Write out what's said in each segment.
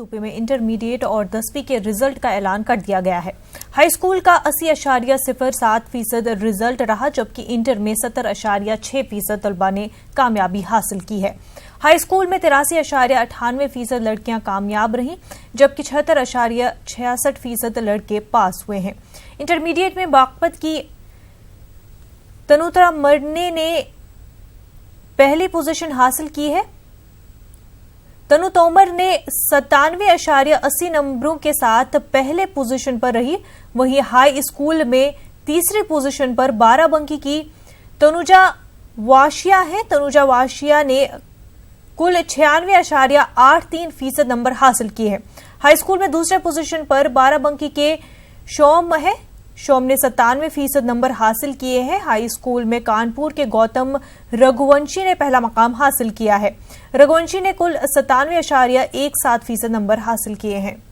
UP में intermediate और 10वीं के रिजल्ट का ऐलान कर दिया गया है। हाई स्कूल का 80.07% रिजल्ट रहा, जबकि इंटर में 70.6% तलबा ने कामयाबी हासिल की है। हाई स्कूल में 83.98% लड़कियां कामयाब रहीं, जबकि 76.66% लड़के पास हुए हैं। इंटरमीडिएट में बागपत की तनुत्रा मरने ने पहली पोजीशन हासिल की है। तनु तोमर ने 97.80 नंबरों के साथ पहले पोजीशन पर रही। वहीं हाई स्कूल में तीसरी पोजीशन पर 12 बंकी की तनुजा वाशिया है। तनुजा वाशिया ने कुल 96.83% नंबर हासिल किए हैं। हाई स्कूल में दूसरे पोजीशन पर 12 बंकी के शोम है। शोम ने 97% नंबर हासिल किए हैं। हाई स्कूल में कानपुर के गौतम रघुवंशी ने पहला मकाम हासिल किया है। रघुवंशी ने कुल 97.17% नंबर हासिल किए हैं।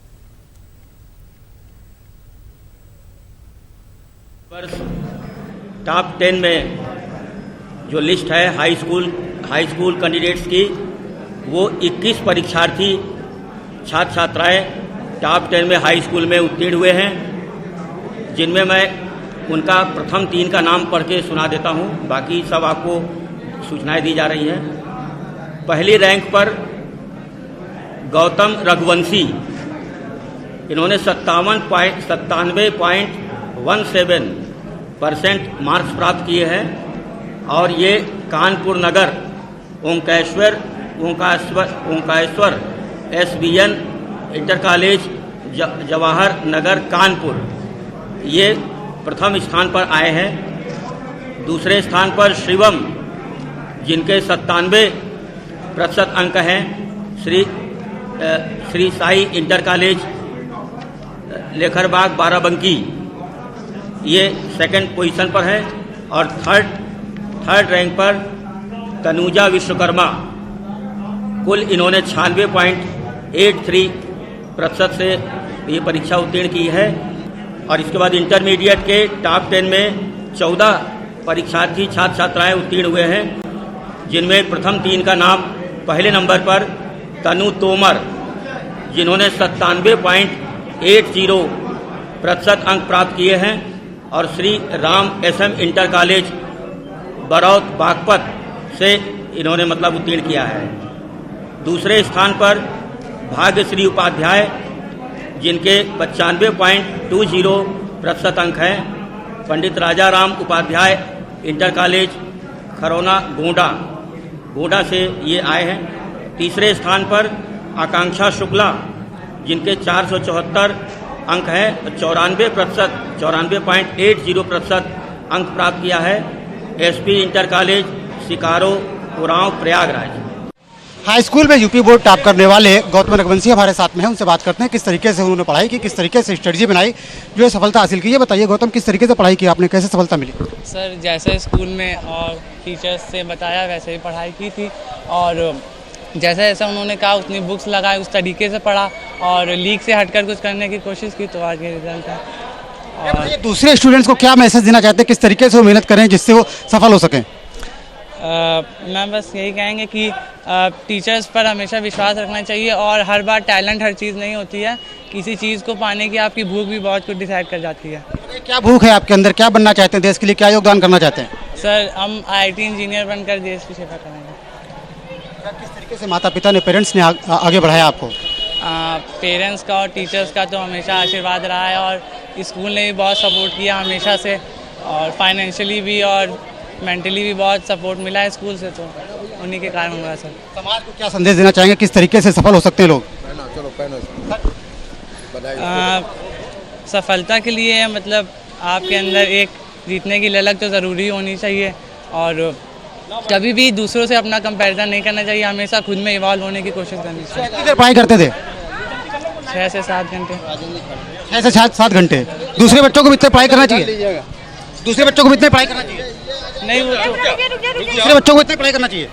टॉप 10 में जो लिस्ट है हाई स्कूल कैंडिडेट्स की, वो 21 परीक्षार्थी छात्र छात्राएं टॉप 10 में हाई स्कूल में उत्तीर्ण हुए हैं, जिनमें मैं उनका प्रथम 3 का नाम पढ़ के सुना देता हूं। बाकी सब आपको सूचनाएं दी जा रही हैं। पहली रैंक पर गौतम रघुवंशी, इन्होंने 97.17% मार्क्स प्राप्त किए हैं और ये Kanpur Nagar Omkareshwar SBN inter college Jawahar Nagar Kanpur, ये प्रथम स्थान पर आए हैं। दूसरे स्थान पर शिवम, जिनके 97% अंक हैं, श्री साई इंटर कॉलेज लेखरबाग बाराबंकी, ये सेकंड पोजीशन पर है। और थर्ड रैंक पर तनुजा विश्वकर्मा, कुल इन्होंने 96.83% से ये परीक्षा उत्तीर्ण की है। और इसके बाद इंटरमीडिएट के टॉप 10 में 14 परीक्षार्थी छात्र छात्राएं उत्तीर्ण हुए हैं, जिनमें प्रथम 3 का नाम पहले नंबर पर तनु तोमर, जिन्होंने 97.80% अंक प्राप्त किए हैं और Shri Ram SM inter college Baraut Baghpat से इन्होंने उत्तीर्ण किया है। दूसरे स्थान पर भाग्यश्री उपाध्याय, जिनके 95.20% अंक हैं, पंडित राजा राम उपाध्याय इंटर कॉलेज खरौना गोंडा से ये आए हैं। तीसरे स्थान पर आकांक्षा शुक्ला, जिनके 474 अंक हैं, 94.80% अंक प्राप्त किया है। SP इंटर कॉलेज शिकारो उरांव प्रयागराज। हाई स्कूल में यूपी बोर्ड टॉप करने वाले गौतम रघुवंशी हमारे साथ में हैं, उनसे बात करते हैं किस तरीके से उन्होंने पढ़ाई की, किस तरीके से स्ट्रेटजी बनाई जो सफलता हासिल की। ये बताइए गौतम, किस तरीके से पढ़ाई की आपने, कैसे सफलता मिली? सर, जैसे स्कूल में और टीचर्स से बताया वैसे ही पढ़ाई की थी, और जैसा जैसा उन्होंने कहा उतनी बुक्स लगाए, उस तरीके से पढ़ा और लीक से हटकर कुछ करने की कोशिश की, तो आगे रिजल्ट है। और दूसरे स्टूडेंट्स को क्या मैसेज देना चाहते हैं, किस तरीके से वो मेहनत करें जिससे वो सफल हो सकें? मैं बस यही कहेंगे कि टीचर्स पर हमेशा विश्वास रखना चाहिए और हर बार टैलेंट हर चीज़ नहीं होती है। किसी चीज़ को पाने की आपकी भूख भी बहुत कुछ डिसाइड कर जाती है। क्या भूख है आपके अंदर, क्या बनना चाहते हैं देश के लिए, क्या योगदान करना चाहते हैं? सर, हम IIT इंजीनियर बनकर देश की सेवा करेंगे। किस तरीके से माता पिता ने, पेरेंट्स ने आगे बढ़ाया आपको? पेरेंट्स का और टीचर्स का तो हमेशा आशीर्वाद रहा है, और स्कूल ने भी बहुत सपोर्ट किया हमेशा से, और फाइनेंशियली भी और मेंटली भी बहुत सपोर्ट मिला है स्कूल से, तो उन्हीं के कारण हुआ। सर, समाज को क्या संदेश देना चाहेंगे, किस तरीके से सफल हो सकते हैं लोग? सफलता के लिए आपके अंदर एक जीतने की ललक तो ज़रूरी होनी चाहिए, और कभी भी दूसरों से अपना कंपैरिजन नहीं करना चाहिए, हमेशा खुद में इवॉल्व होने की कोशिश करनी चाहिए। कितनी देर पढ़ाई करते थे? 6 से 7 घंटे। 6 से 7 घंटे। दूसरे बच्चों को भी इतने पढ़ाई करना चाहिए? दूसरे बच्चों को भी इतने पढ़ाई करना चाहिए? नहीं, वो तो दूसरे बच्चों को इतने पढ़ाई करना चाहिए।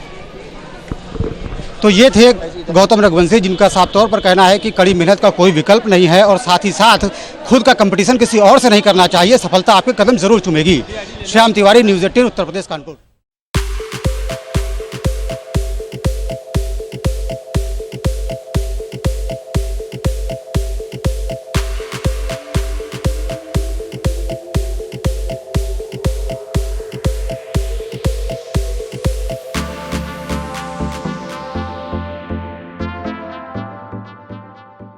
तो ये थे गौतम रघुवंशी, जिनका साफ तौर पर कहना है कि कड़ी मेहनत का कोई विकल्प नहीं है और साथ ही साथ खुद का कंपटीशन किसी और से नहीं करना चाहिए, सफलता आपके कदम जरूर चूमेगी। श्याम तिवारी, न्यूज़ 18, उत्तर प्रदेश, कानपुर।